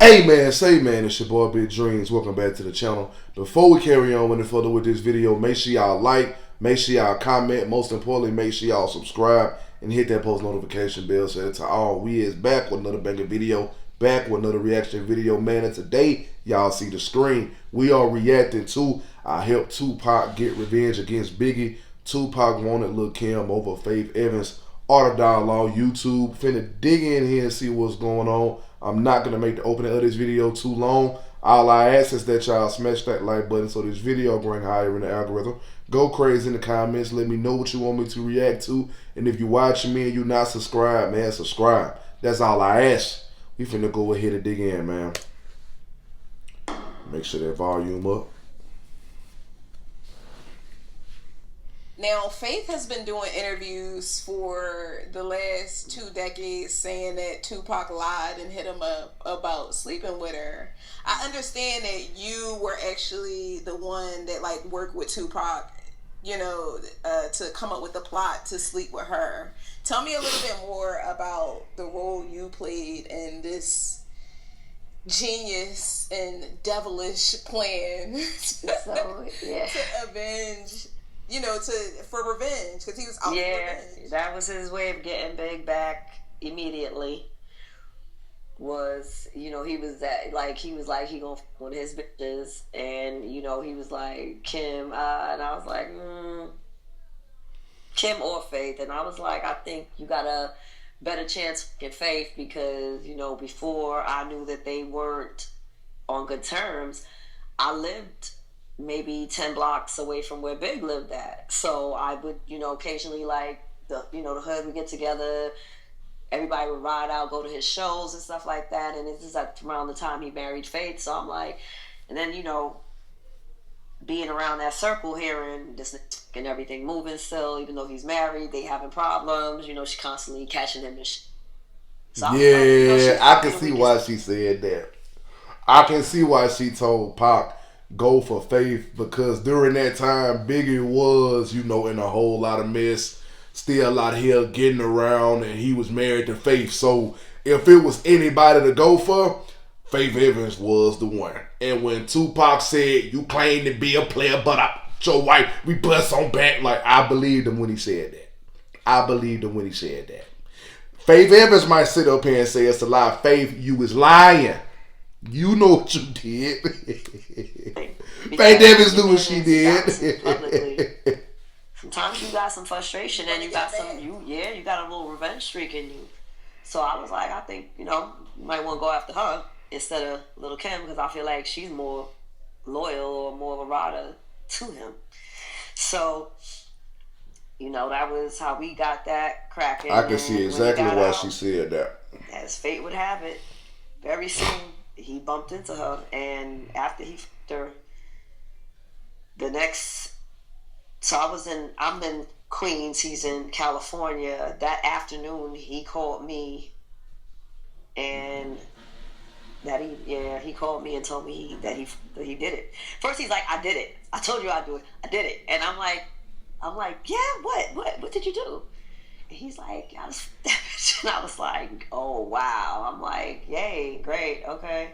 Hey man, say man, it's your boy Big Dreams. Welcome back to the channel. Before we carry on any further with this video, make sure y'all like, make sure y'all comment, most importantly, make sure y'all subscribe and hit that post notification bell so that to all we is back with another banger video, back with another reaction video, man. And today, y'all see the screen. We are reacting to I helped Tupac get revenge against Biggie. Tupac wanted Lil' Kim over Faith Evans. Art of Dialogue YouTube. Finna dig in here and see what's going on. I'm not gonna make the opening of this video too long. All I ask is that y'all smash that like button so this video going higher in the algorithm. Go crazy in the comments. Let me know what you want me to react to. And if you're watching me and you're not subscribed, man, subscribe. That's all I ask. We finna go ahead and dig in, man. Make sure that volume up. Now, Faith has been doing interviews for the last 2 decades saying that Tupac lied and hit him up about sleeping with her. I understand that you were actually the one that worked with Tupac, to come up with the plot to sleep with her. Tell me a little bit more about the role you played in this genius and devilish plan to avenge, for revenge, because he was out for revenge. That was his way of getting Big back immediately. He was like he gonna f on his bitches, and he was like Kim, and I was like Kim or Faith, and I was like, I think you got a better chance in Faith because before I knew that they weren't on good terms, I lived maybe 10 blocks away from where Big lived at. So I would, occasionally the hood would get together. Everybody would ride out, go to his shows and stuff like that. And this is around the time he married Faith. So I'm like, and then, being around that circle, hearing this and everything moving still, even though he's married, they having problems, she constantly catching him and shit. So yeah, I can see why she said that. I can see why she told Pac go for Faith, because during that time Biggie was, in a whole lot of mess, still a lot of hell getting around, and he was married to Faith. So if it was anybody to go for, Faith Evans was the one. And when Tupac said, you claim to be a player, but your wife, we bust on back, I believed him when he said that. I believed him when he said that. Faith Evans might sit up here and say it's a lie. Faith, you was lying. You know what you did. Faith Evans knew what she did. Sometimes you got some frustration and you got you got a little revenge streak in you. So I was like, I think, you might want to go after her instead of Lil' Kim, because I feel like she's more loyal or more of a rider to him. So, that was how we got that cracking. I can see exactly why she said that. As fate would have it, very soon he bumped into her, and after he fucked her, I'm in Queens, he's in California. That afternoon he called me, and he called me and told me that he did it. First he's like, I did it. I told you I'd do it. I did it. And I'm like, yeah, what did you do? And he's like, I was that bitch. And I was like, oh wow. I'm like, yay, great, okay.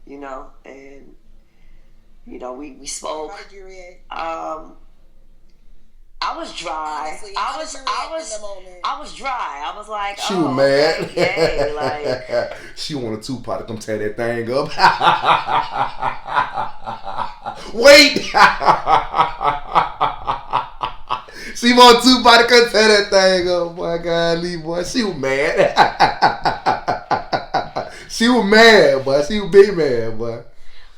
And we spoke. How did you react? I was dry. Honestly, I was dry. I was like, she was mad. Okay, yay, she wanted Tupac to come tear that thing up. Wait. She wanted Tupac to come tear that thing up. Boy, golly, boy, she was mad. She was mad, boy. She was big mad, boy.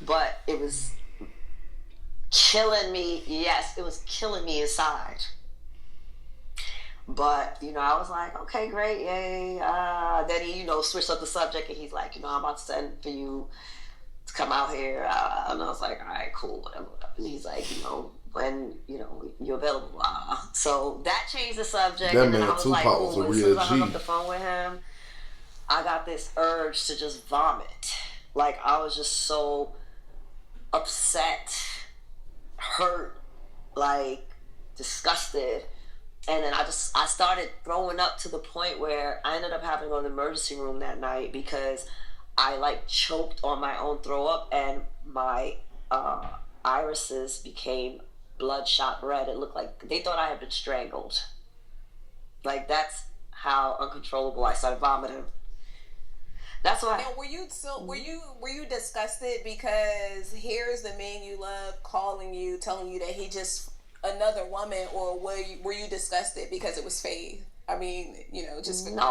But it was killing me. Yes, it was killing me inside. But I was like, okay, great, yay. Then he switched up the subject, and he's like, I'm about to send for you to come out here, and I was like, all right, cool, whatever. And he's like, when you're available. So that changed the subject. That and then man I was Tupac like, was a as soon real as I hung up G. the phone with him, I got this urge to just vomit. I was just so upset, hurt, disgusted. And then I started throwing up to the point where I ended up having to go to the emergency room that night because I like choked on my own throw up, and my irises became bloodshot red. It looked like they thought I had been strangled. Like, that's how uncontrollable I started vomiting. That's why. Now, were you disgusted because here's the man you love calling you, telling you that he just another woman, or were you disgusted because it was Faith? I mean, you know, just no,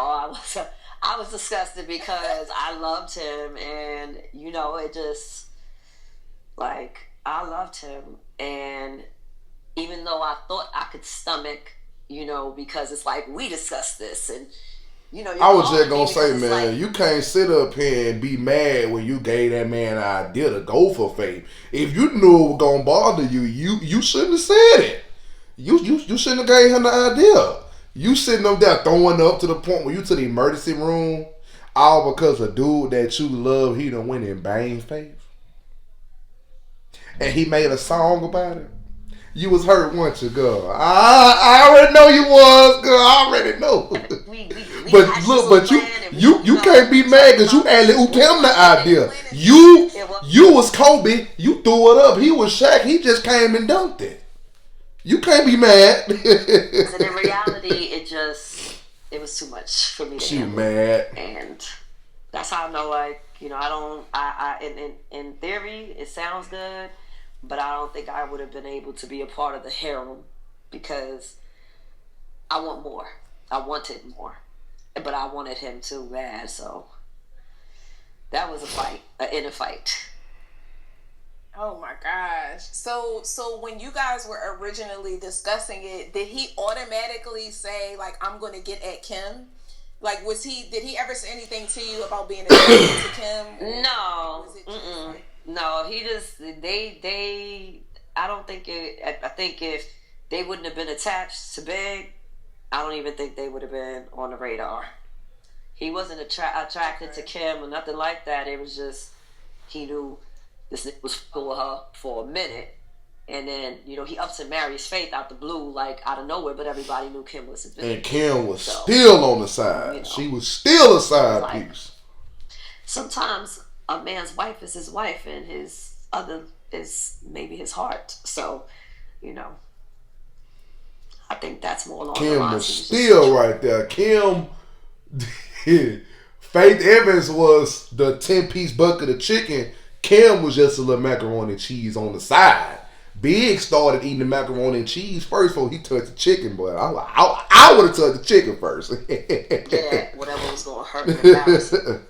I was disgusted because I loved him, and you know, it just like I loved him, and even though I thought I could stomach, you know, because it's like we discussed this, and you know, I was just gonna say, man, like, you can't sit up here and be mad when you gave that man an idea to go for Faith. If you knew it was gonna bother you, you shouldn't have said it. You shouldn't have gave him the idea. You sitting up there throwing up to the point where you to the emergency room, all because a dude that you love, he done went and banged Faith, and he made a song about it. You was hurt once, you, girl. I already know you was, girl. I already know. But look, but you can't be mad because you alley ooped him the idea. You was Kobe. You threw it up. He was Shaq. He just came and dunked it. You can't be mad. And in reality, it was too much for me to handle. Mad. And that's how I know, like, you know, in theory, it sounds good, but I don't think I would have been able to be a part of the harem because I want more. I wanted more. But I wanted him too bad, so that was a fight, an inner fight. Oh my gosh. So when you guys were originally discussing it, did he automatically say, like, I'm going to get at Kim? Like, did he ever say anything to you about being attracted to Kim? No. No, he just, I don't think I think if they wouldn't have been attached to Big, I don't even think they would have been on the radar. He wasn't attracted to Kim or nothing like that. It was just, he knew this nigga was fucking with her for a minute. And then, you know, he ups and marries Faith out the blue, like out of nowhere, but everybody knew Kim was his business. And Kim was still on the side. You know, she was still a side piece. Sometimes a man's wife is his wife and his other is maybe his heart. So, you know, I think that's more along the lines. Kim was still right there. Kim, Faith Evans was the 10-piece bucket of chicken. Kim was just a little macaroni and cheese on the side. Big started eating the macaroni and cheese first before he touched the chicken, but I would have touched the chicken first. Yeah, whatever was going to hurt and embarrass him.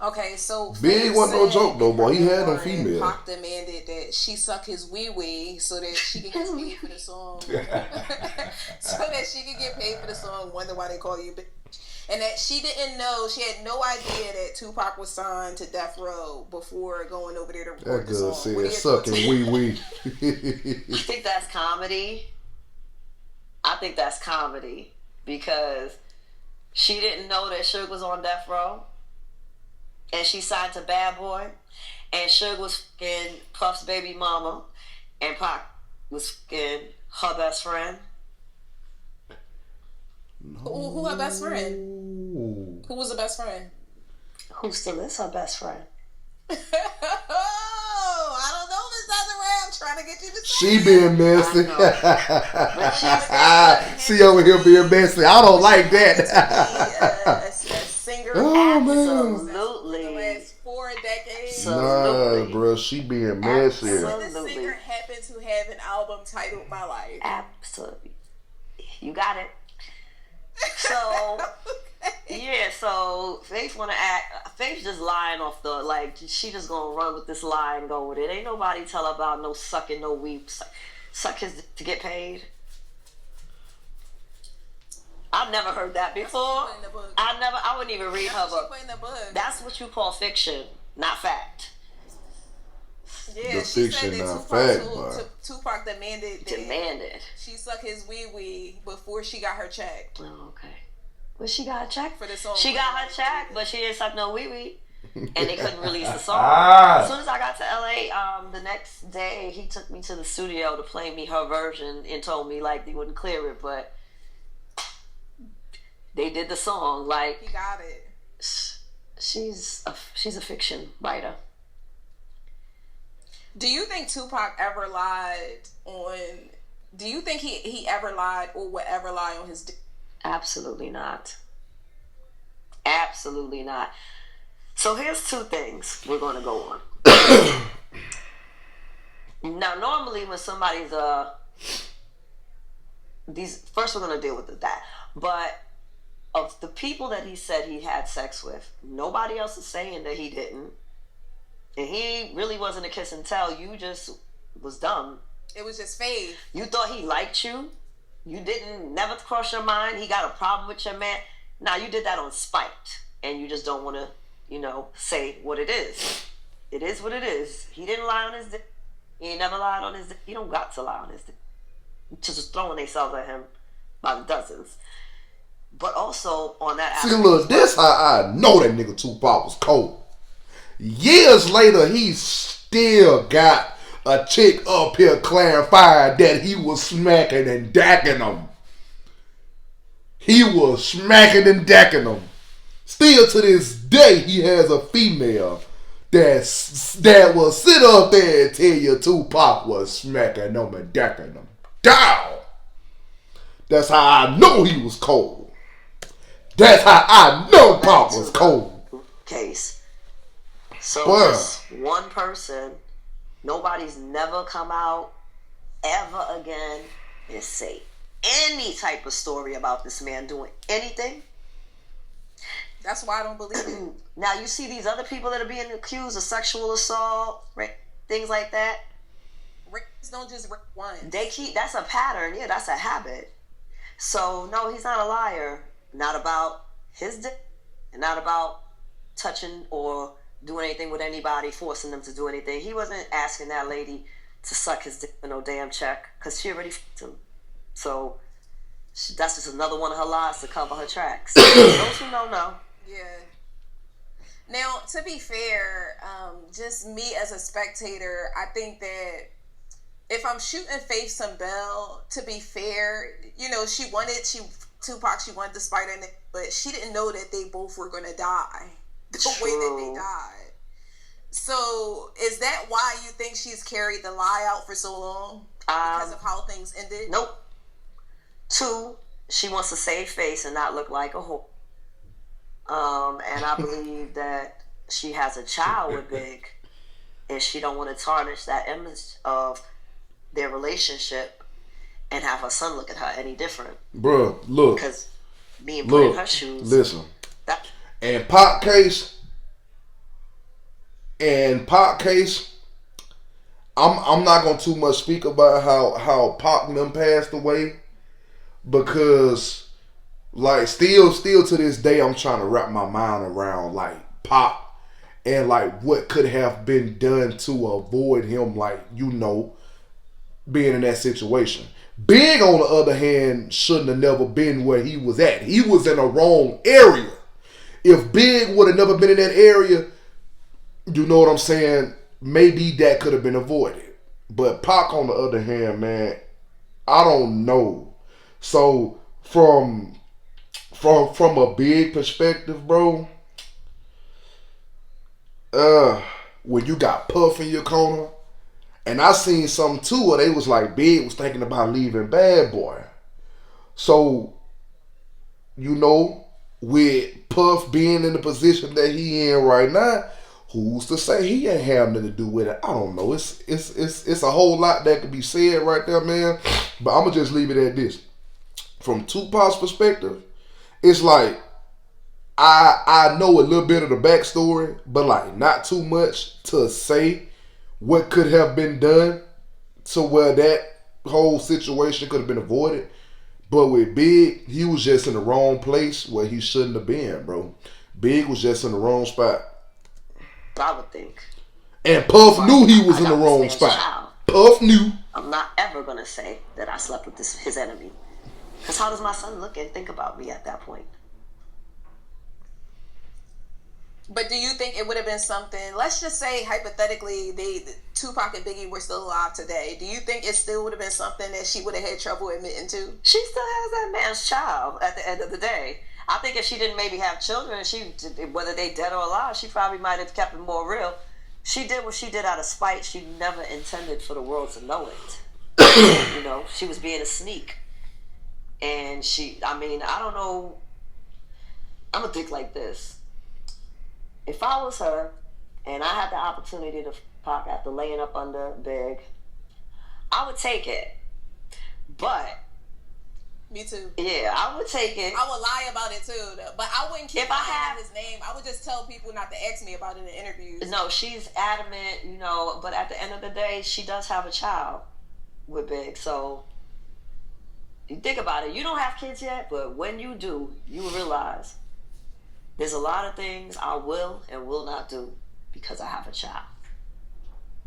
Okay, so Big wasn't no joke though, boy. He had no female. Pac demanded that she suck his wee wee so that she could get paid for the song. So that she could get paid for the song. Wonder why they call you bitch. And that she didn't know, she had no idea that Tupac was signed to Death Row before going over there to record the song. That girl said sucking wee wee. I think that's comedy. Because she didn't know that Suge was on Death Row. And she signed to Bad Boy. And Suge was fucking Puff's baby mama. And Pac was fucking her best friend. No. Who her best friend? Who was the best friend? Who still is her best friend? Oh, I don't know, Miss Desiree. I'm trying to get you to say she being messy. She over here being messy. I don't like that. A singer. Oh, absolutely. The last 4 decades. Nah, bro, she being messy. The singer happened to have an album titled My Life. Absolutely. You got it. So, yeah, so Faith want to act. Faith just lying off the, like, she just gonna run with this lie and go with it. Ain't nobody tell her about no sucking, no weeps. Suck his to get paid. I've never heard that before. I wouldn't even read her book. That's what you call fiction, not fact. Yeah, the she fiction, said that not fact, Tupac demanded she suck his wee wee before she got her check. Oh, okay. Well, she got a check for the song. She got her check, but she didn't suck no wee wee, and they couldn't release the song. As soon as I got to LA, the next day he took me to the studio to play me her version and told me like they wouldn't clear it, but They did the song. Like, He got it. she's a fiction writer. Do you think Tupac ever lied on? Do you think he ever lied or would ever lie on his? Absolutely not. Absolutely not. So here's two things we're going to go on. Now, normally when somebody's first we're going to deal with that. But of the people that he said he had sex with, nobody else is saying that he didn't. And he really wasn't a kiss and tell. You just was dumb. It was just faith. You thought he liked you. You didn't never cross your mind. He got a problem with your man. Now you did that on spite, and you just don't want to, say what it is. It is what it is. He didn't lie on his dick. He ain't never lied on his dick. He don't got to lie on his dick. Just throwing themselves at him by the dozens. But also on that. See, look, this how I know that nigga Tupac was cold. Years later, he still got a chick up here clarifying that he was smacking and dacking them. He was smacking and dacking them. Still to this day, he has a female that will sit up there and tell you Tupac was smacking them and dacking them down. That's how I know he was cold. That's how I know Pop was cold. Case. So this one person, nobody's never come out ever again and say any type of story about this man doing anything. That's why I don't believe it. Now you see these other people that are being accused of sexual assault, things like that. Rapes don't just rape one. That's a pattern. Yeah, that's a habit. So no, he's not a liar. Not about his dick, and not about touching or doing anything with anybody, forcing them to do anything. He wasn't asking that lady to suck his dick for no damn check because she already f***ed him. So that's just another one of her lies to cover her tracks. Those who know. Yeah. Now, to be fair, just me as a spectator, I think that if I'm shooting Faith some bell, to be fair, she wanted the spider, but she didn't know that they both were going to die the way that they died. So, is that why you think she's carried the lie out for so long? Because of how things ended? Nope. 2, she wants to save face and not look like a whore. And I believe that she has a child with Big, and she don't want to tarnish that image of their relationship and have her son look at her any different. Bruh, look. Because being put in her shoes. Listen. And Pac case, I'm not gonna too much speak about how Pac and them passed away, because like still to this day I'm trying to wrap my mind around like Pac and like what could have been done to avoid him being in that situation. Big on the other hand shouldn't have never been where he was at. He was in the wrong area. If Big would have never been in that area, you know what I'm saying, maybe that could have been avoided. But Pac, on the other hand, man, I don't know. So from a Big perspective, bro, when you got Puff in your corner, and I seen something too where they was like Big was thinking about leaving Bad Boy. So, with Puff being in the position that he in right now, who's to say he ain't have nothing to do with it? I don't know. It's a whole lot that could be said right there, man. But I'm gonna just leave it at this. From Tupac's perspective, it's like I know a little bit of the backstory, but like not too much to say what could have been done to where that whole situation could have been avoided. But with Big, he was just in the wrong place where he shouldn't have been, bro. Big was just in the wrong spot. I would think. And Puff knew he was in the wrong spot. Puff knew. I'm not ever going to say that I slept with his enemy. Because how does my son look and think about me at that point? But do you think it would have been something, let's just say hypothetically Tupac and Biggie were still alive today, do you think it still would have been something that she would have had trouble admitting to? She still has that man's child at the end of the day. I think if she didn't maybe have children, whether they dead or alive, she probably might have kept it more real. She did what she did out of spite. She never intended for the world to know it. You know, she was being a sneak. And I don't know. I'm going to think like this. If I was her and I had the opportunity to fuck after laying up under Big, I would take it. But me too. Yeah, I would take it. I would lie about it too, though. But I wouldn't keep lying his name. I would just tell people not to ask me about it in interviews. No, she's adamant, you know. But at the end of the day, she does have a child with Big. So you think about it. You don't have kids yet, but when you do, you will realize there's a lot of things I will and will not do because I have a child.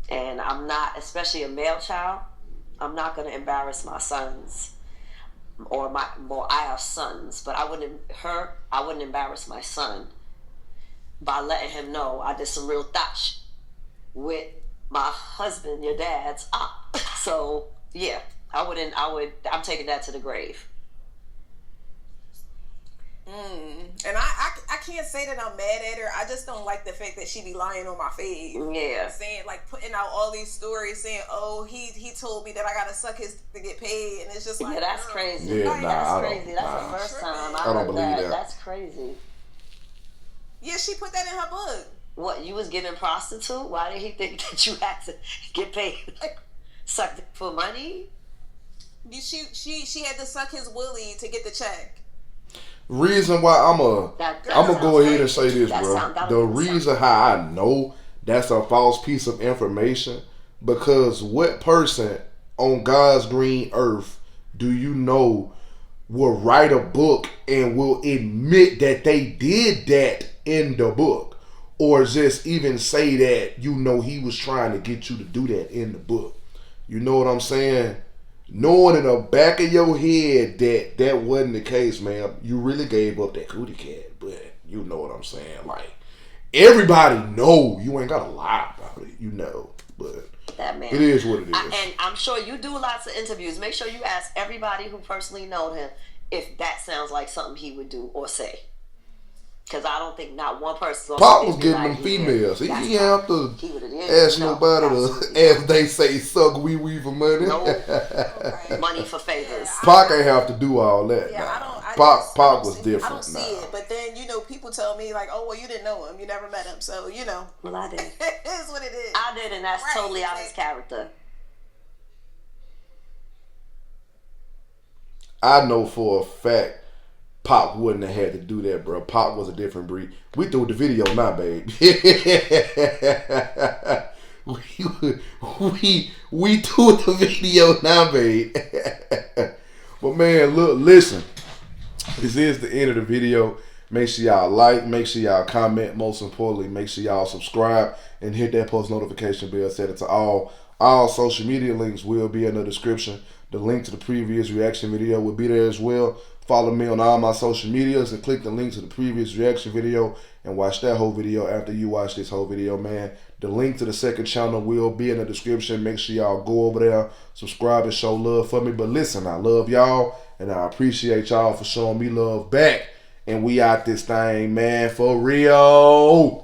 And I'm not, especially a male child, I'm not going to embarrass my sons. I have sons, but I wouldn't embarrass my son by letting him know I did some real thought with my husband, your dad's aunt. So yeah, I'm taking that to the grave. And I can't say that I'm mad at her. I just don't like the fact that she be lying on my face. Yeah. Saying, like, putting out all these stories saying, oh, he told me that I gotta suck his to get paid. And it's just like, yeah, that's crazy. Yeah, that's crazy. That's the first time I don't believe that. That's crazy. Yeah, she put that in her book. What, you was giving prostitute? Why did he think that you had to get paid? Like, suck for money? She had to suck his willy to get the check. Reason why I'm gonna go ahead and say this, bro. The reason how I know that's a false piece of information, because what person on God's green earth do you know will write a book and will admit that they did that in the book, or just even say that, you know, he was trying to get you to do that in the book? You know what I'm saying? Knowing in the back of your head that that wasn't the case, man, you really gave up that cootie cat. But you know what I'm saying? Like, everybody know you ain't gotta lie about it, you know. But that man, it is what it is. And I'm sure you do lots of interviews. Make sure you ask everybody who personally known him if that sounds like something he would do or say. Because I don't think not one person. Pop was getting them females. He didn't have to ask nobody to, as they say, suck wee for money. No. Money for favors. Pac ain't have to do all that. Yeah, Pac was different. I don't see it, but then, you know, people tell me like, oh, well, you didn't know him, you never met him, so, you know. Well, I did. It is what it is. I did, and that's totally out of his character. I know for a fact Pop wouldn't have had to do that, bro. Pop was a different breed. We threw the video now, babe. we threw the video now, babe. But man, look, listen. This is the end of the video. Make sure y'all like, make sure y'all comment. Most importantly, make sure y'all subscribe and hit that post notification bell. Set it to all. All social media links will be in the description. The link to the previous reaction video will be there as well. Follow me on all my social medias and click the link to the previous reaction video and watch that whole video after you watch this whole video, man. The link to the second channel will be in the description. Make sure y'all go over there, subscribe, and show love for me. But listen, I love y'all, and I appreciate y'all for showing me love back. And we out this thing, man, for real.